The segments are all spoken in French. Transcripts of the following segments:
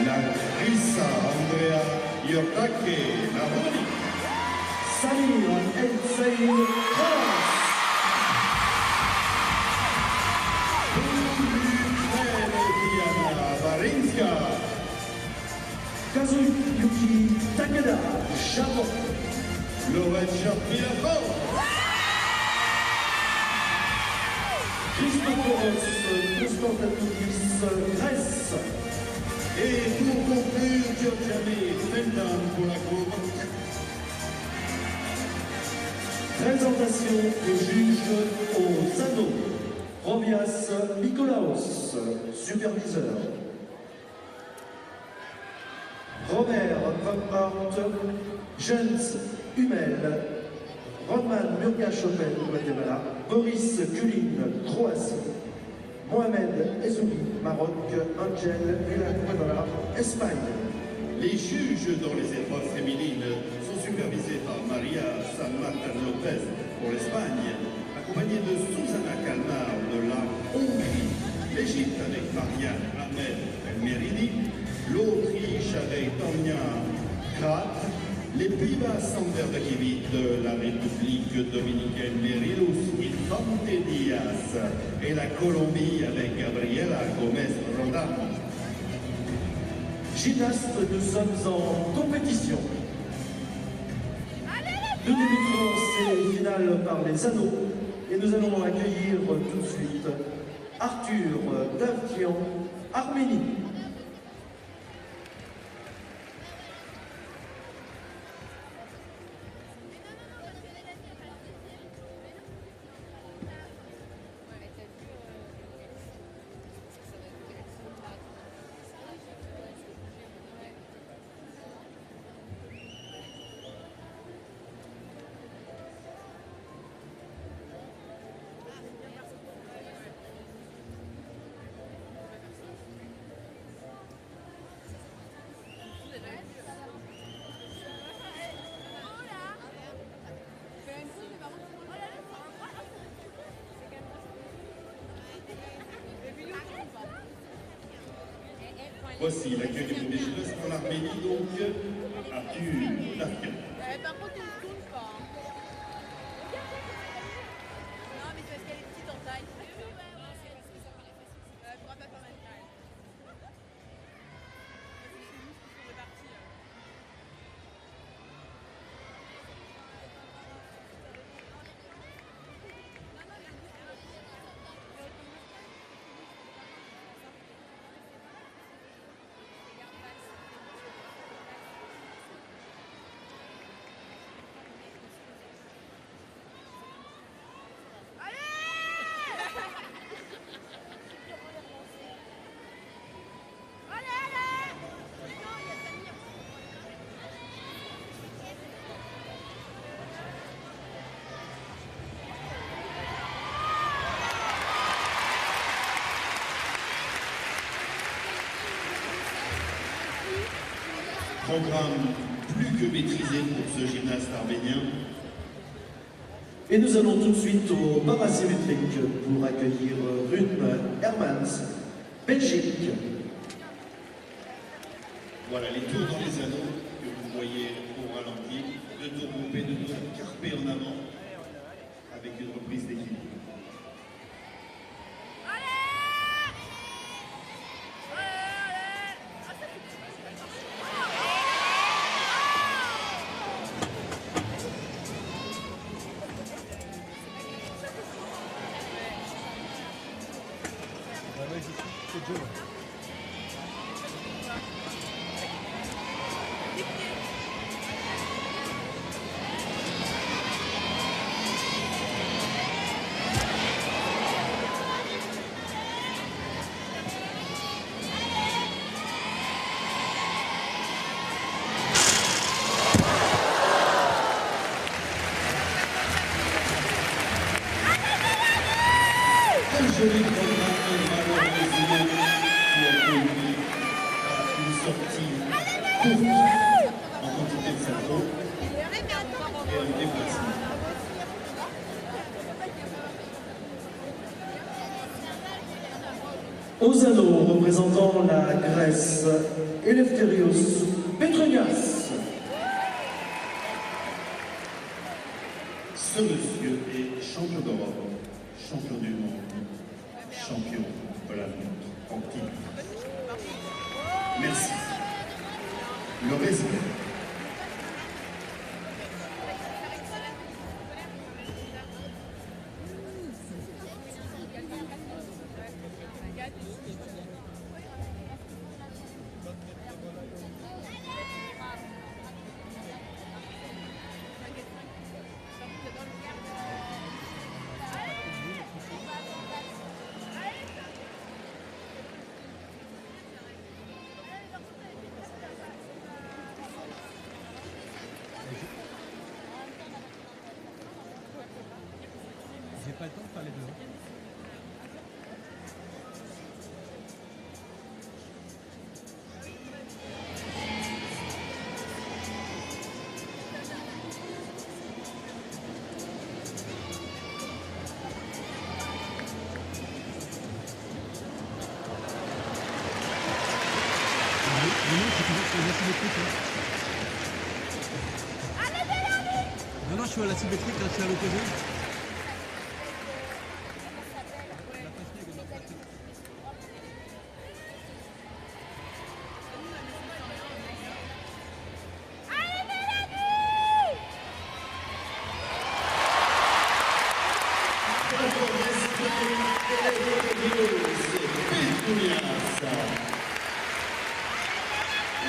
Larissa Andrea Iotake Navoni. Samir El-Saïd Khalas. Diana Varinska. Kazuyuki Takeda, Japon. Lorenzo Pilafon. Christophoros Constantinidis, Grèce. Et pour conclure, Giorgiane Fendan pour la groupe. Présentation des juges aux anneaux. Romias Nikolaos, superviseur. Robert Van Mart, Jens Hummel, Roman Murga-Chopin, Guatemala, Boris Kulin, Croatie, Mohamed Ezouli, Maroc, Angel Villa Guatemala, Espagne. Les juges dans les épreuves féminines sont supervisés par Maria San Martin Lopez pour l'Espagne, accompagnée de Susana Kalmar de la Hongrie, l'Égypte avec Marianne Ahmed Meridi, l'Autriche avec Tanya Krat, les Pays-Bas Sander Bakevit de la République dominicaine Merilus Infante Diaz et la Colombie avec Gabriela Gomez Rodamo. Gymnastes, nous sommes en compétition. Nous débuterons ces finales par les anneaux et nous allons accueillir tout de suite Arthur Davtian, Arménie. Voici l'accueil du groupe des gymnastes pour l'Arménie, donc Arthur Davtian. Par contre, elle ne tourne pas. Non, mais c'est parce qu'elle est petite en taille. Elle pourra pas faire ma taille. C'est parti. Programme plus que maîtrisé pour ce gymnaste arménien. Et nous allons tout de suite au parasymétrique pour accueillir Rune Hermans, Belgique. Voilà les tours dans les anneaux que vous voyez au ralenti. 2 tours groupés, 2 tours carpés en avant avec une reprise d'équilibre. Joli programme, malheureusement, qui a conduit à une sortie courte en quantité de cerveau et un déplacement. Aux anneaux représentant la Grèce, Eleftherios Petronias. Ce monsieur est champion d'Europe, champion du monde, champion olympique en titre. Merci. Le respect. J'ai pas le temps de faire les deux. Non, je suis à la symétrique, là, je suis à l'opposé.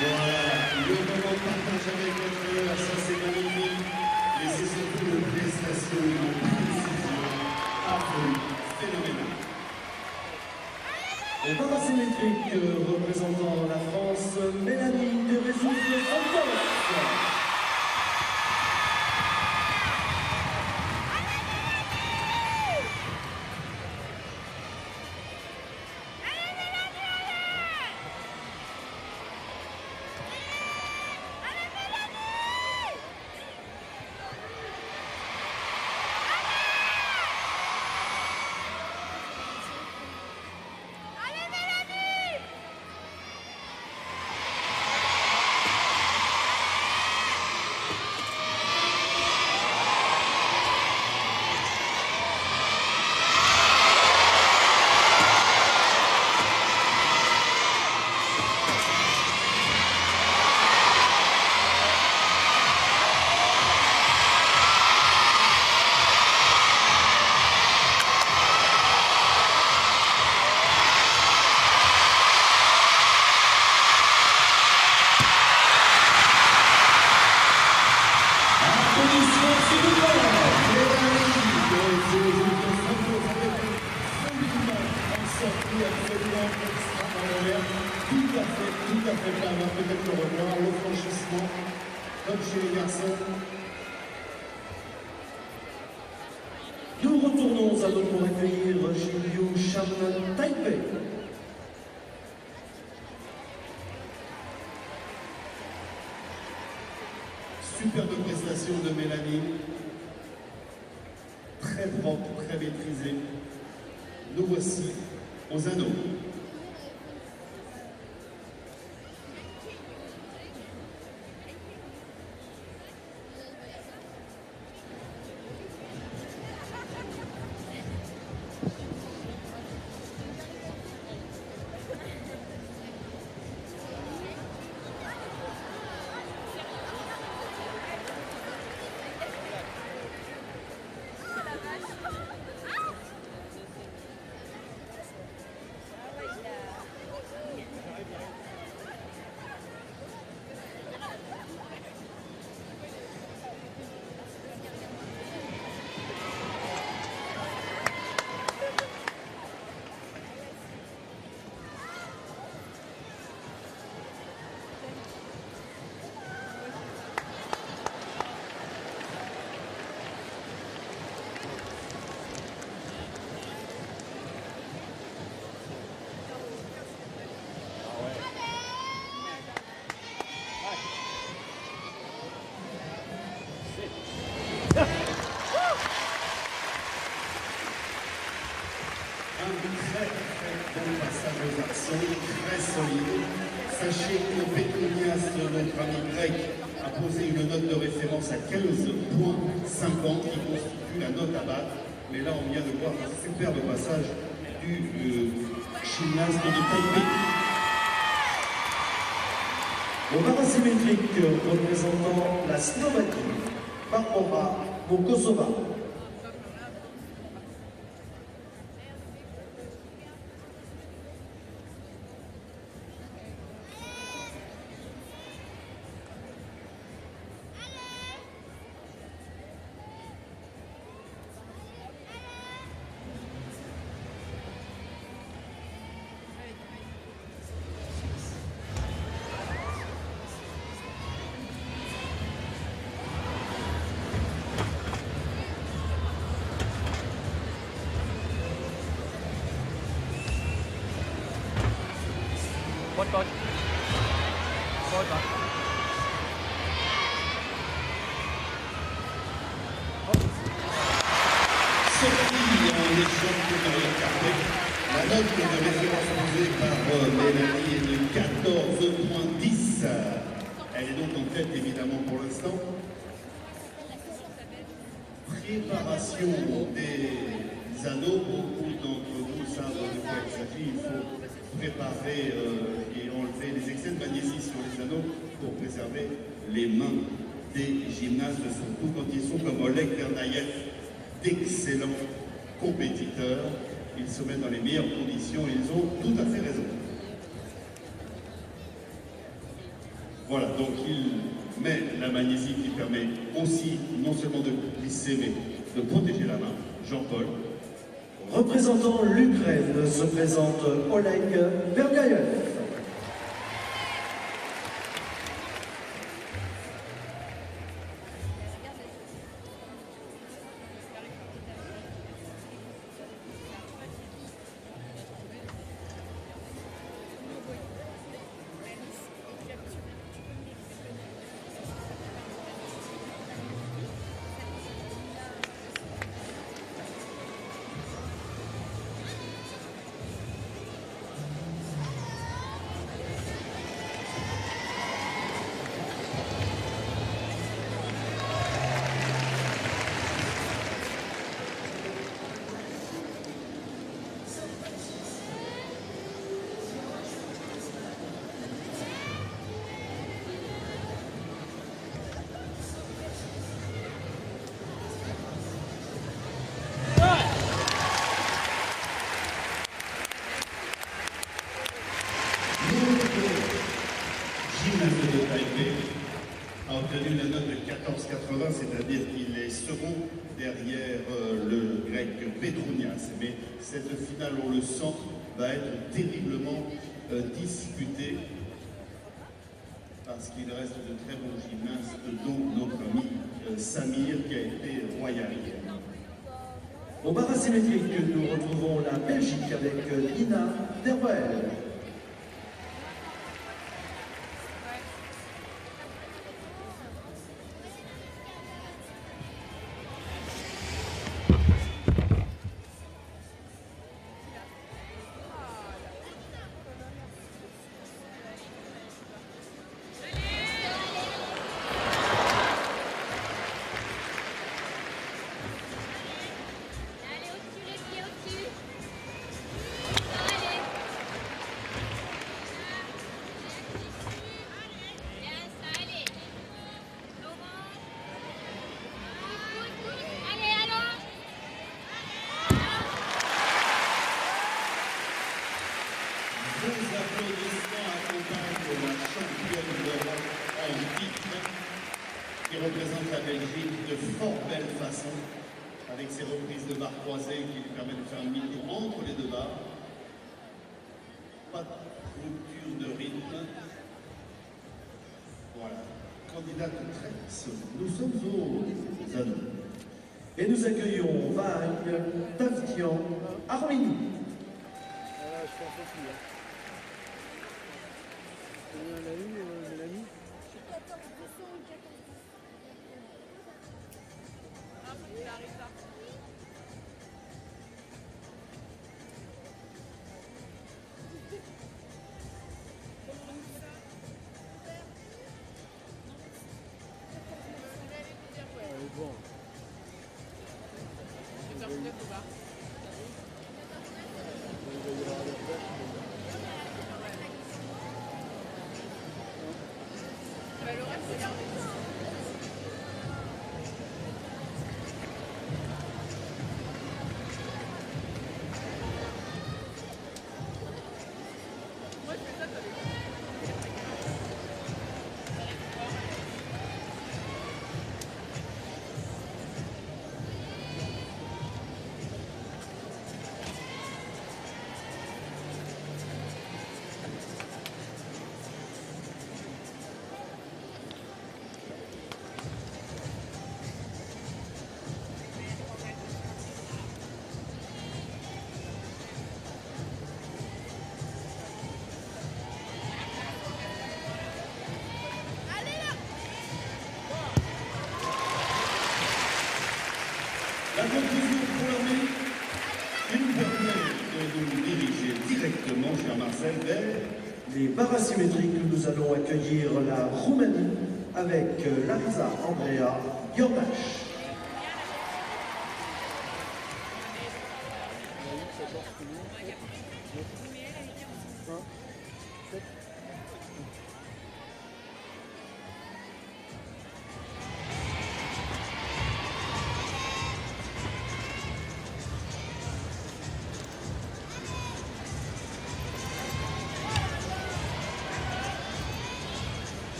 Voilà, le moment de partage avec votre ça c'est magnifique. Et c'est surtout une prestation, une précision absolue, phénoménale. Au parasymétrique représentant la France, Mélanie de Résouf-Santos. Tout à fait clairement, peut-être le revoir, le franchissement, comme chez les garçons. Nous retournons alors pour accueillir Jinyu Shan Taipei. Superbe prestation de Mélanie. Très propre, très maîtrisée. Nous voici aux anneaux. Sachez que Petronias, notre ami grec, a posé une note de référence à 15,50 qui constitue la note à battre. Mais là, on vient de voir un superbe passage du gymnaste de Taipei. Au parasymétrique représentant la Slovaquie, Barbara Mokosova. Bot. Sortie en échange de Maria Carré. La note de référence posée par Mélanie est de 14,10. Elle est donc en tête évidemment pour l'instant. Préparation des anneaux. Beaucoup d'entre vous savent de quoi il s'agit. Il faut préparer et enlever les excès de magnésie sur les anneaux pour préserver les mains des gymnastes, surtout quand ils sont comme Oleg Bernayev, d'excellents compétiteurs. Ils se mettent dans les meilleures conditions et ils ont tout à fait raison. Voilà, donc il met la magnésie qui permet aussi non seulement de glisser mais de protéger la main. Jean-Paul. Représentant l'Ukraine se présente Oleg Bergayev. Gymnaste de Taipei a obtenu la note de 14,80, c'est-à-dire qu'il est second derrière le grec Petronias. Mais cette finale, on le sent, va être terriblement disputée parce qu'il reste de très bons gymnastes, dont notre ami Samir qui a été royal hier. Au parasymétrique, nous retrouvons la Belgique avec Lina Derwel. Vos applaudissements accompagnent la championne d'Europe en titre qui représente la Belgique de fort belle façon avec ses reprises de barres croisées qui lui permettent de faire un demi-tour entre les deux barres. Pas de rupture de rythme. Voilà. Candidate très. Nous sommes aux anneaux. Et nous accueillons Vague Tavtian Arménie. Voilà, je pense aussi. Combien elle a eu, Mélanie? Ah, il arrive là. Comment on dit ça? le reste, regardez. Moi, je fais ça, t'as les... La conclusion pour l'armée, qui nous permet de nous diriger directement, cher Marcel, vers Les barres asymétriques, nous allons accueillir la Roumanie avec Larisa Andrea Yordache.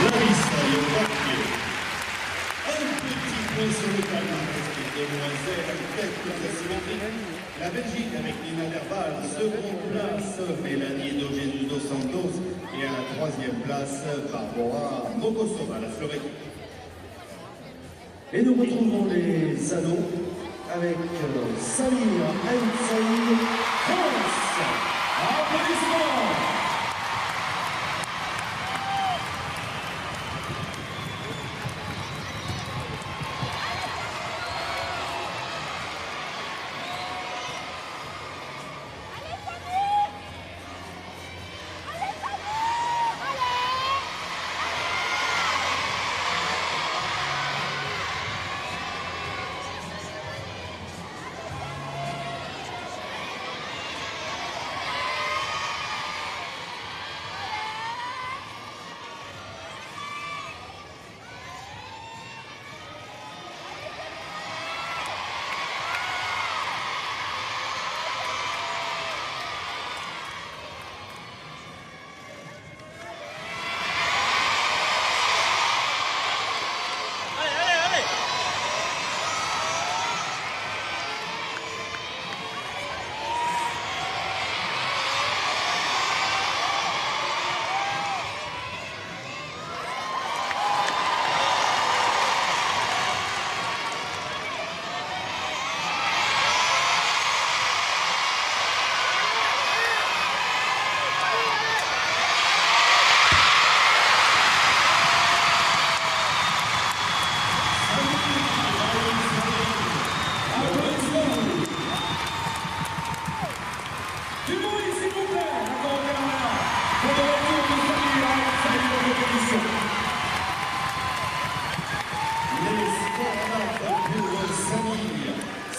Larisa Yordache. Un petit point sur le palmarès des demoiselles en tête de la asymétrique. La Belgique avec Nina Verbal, seconde place, Mélanie Dogenu dos Santos et à la troisième place, Barbara Mogosova, la Slovénie. Et nous retrouvons les anneaux avec Samir Hensel, France. Applaudissements.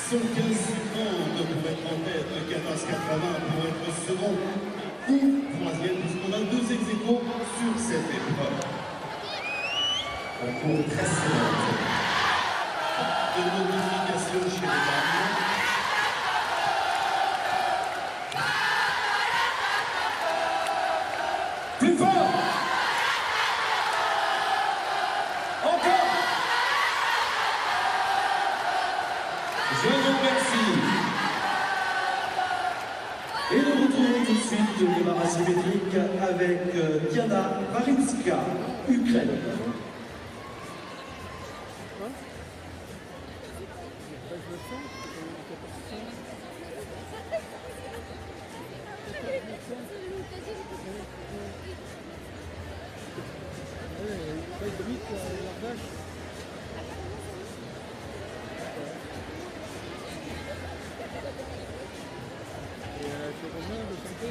Sont 15 secondes pour être en tête, 14,80 pour être second ou troisième, puisqu'on a deux ex-aequo sur cette épreuve. On court très serré. De modifications chez les dames. Plus fort. Encore. Je vous remercie. Et nous retrouvons tout de suite les barres asymétriques avec Diana Varinska, Ukraine. limite, l'Ardèche. Et elle a fait combien de santé?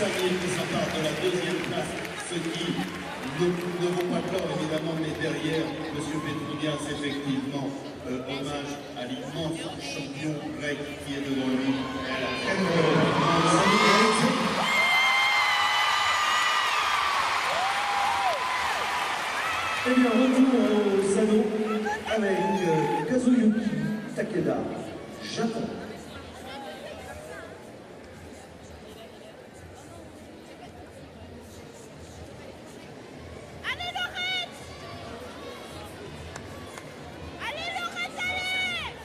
Samy qui s'empare de la deuxième place, ce qui ne vaut pas tort évidemment, mais derrière M. Petrounias, effectivement, hommage à l'immense champion grec qui est devant lui. À la très Eh bien, retour au salon avec Kazuyuki Takeda, Japon. Allez Laurette! Allez Laurette, allez!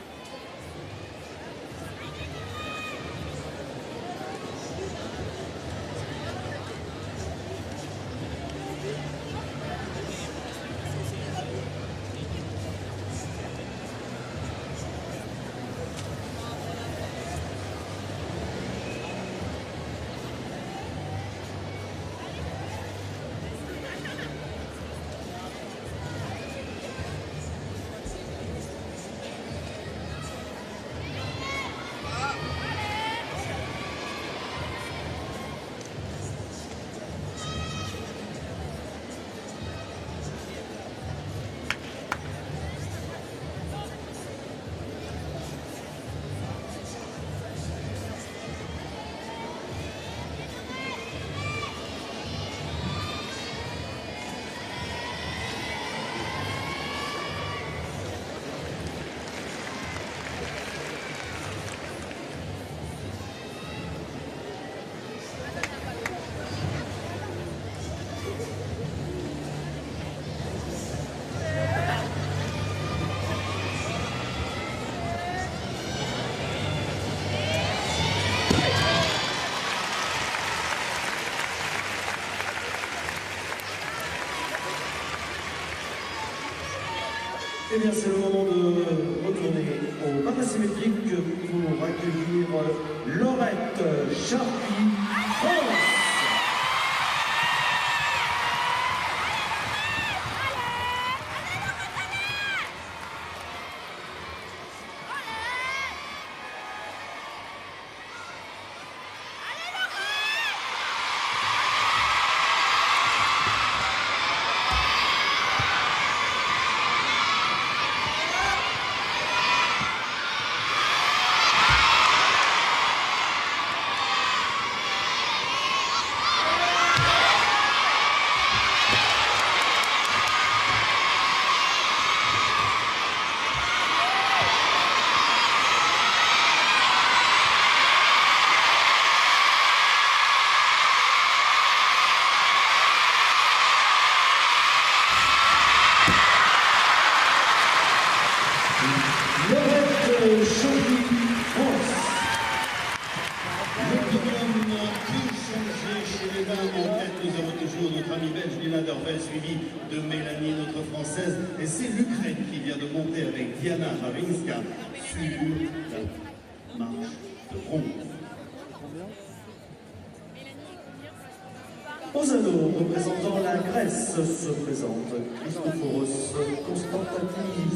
Eh bien, c'est le moment de retourner au parasymétrique pour accueillir Laurette Charpie, France. Laurette Charpie, France. Le programme n'a plus changé chez les dames. En tête, nous avons toujours notre amie belge Lina Dervel, suivie de Mélanie, notre française. Et c'est l'Ukraine qui vient de monter avec Diana Ravinska sur la marche de bronze. Aux anneaux représentant la Grèce se présente Christophoros Constantinis.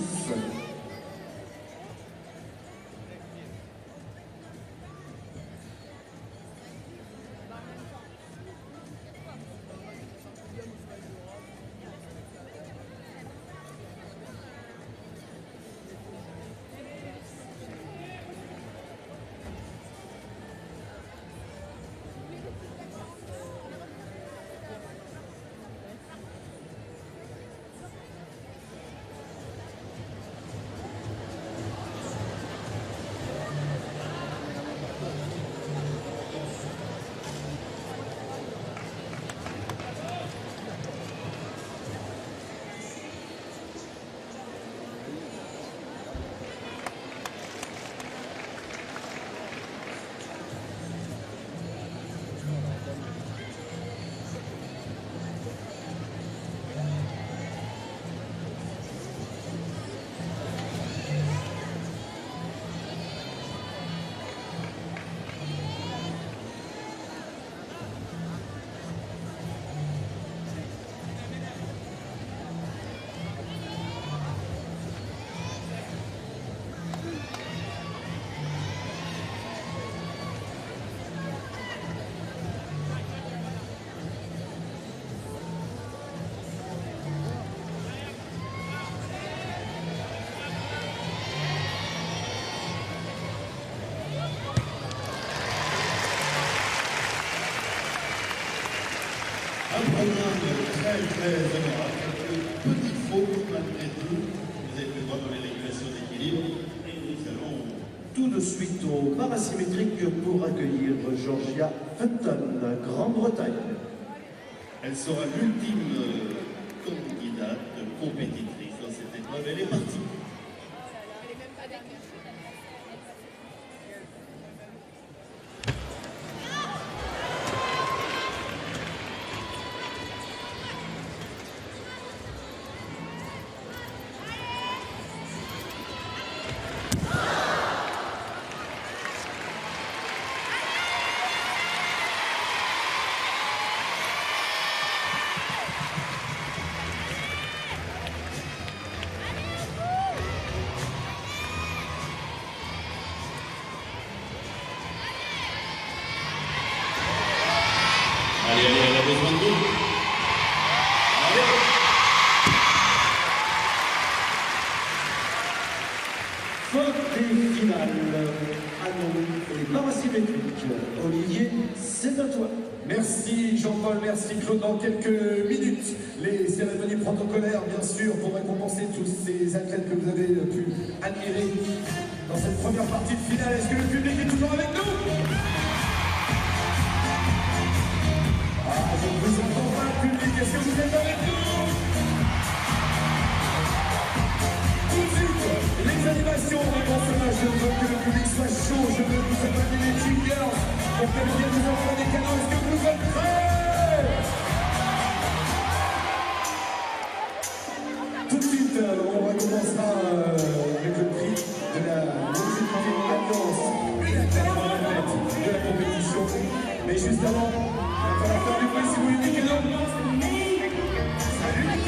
Un programme très honorable. Quelques petites fautes malgré tout. Vous avez fait droit dans les régulations d'équilibre. Et nous allons Tout de suite au parasymétrique pour accueillir Georgia Fenton, Grande-Bretagne. Elle sera l'ultime candidate compétitrice dans cette épreuve. Elle est partie. Allez, elle a besoin de nous. Allez. Fin des finales. Allons les parasymétriques. Olivier, c'est à toi. Merci Jean-Paul, merci Claude. Dans quelques minutes, les cérémonies protocolaires, bien sûr, pour récompenser tous ces athlètes que vous avez pu admirer dans cette première partie de finale. Est-ce que le public est toujours avec nous? Ah, je ne vous entends pas, le public. Est-ce que vous êtes avec nous? Tout de suite, les animations avant ce match. Je veux que le public soit chaud. Je veux que vous appeliez les Tigers pour que les nous envoient des canons. Est-ce que vous êtes prêts? Tout de suite, on recommencera avec le prix de la légitime alliance de la compétition. Mais juste avant, il va falloir faire du bruit si vous voulez des canons. Salut les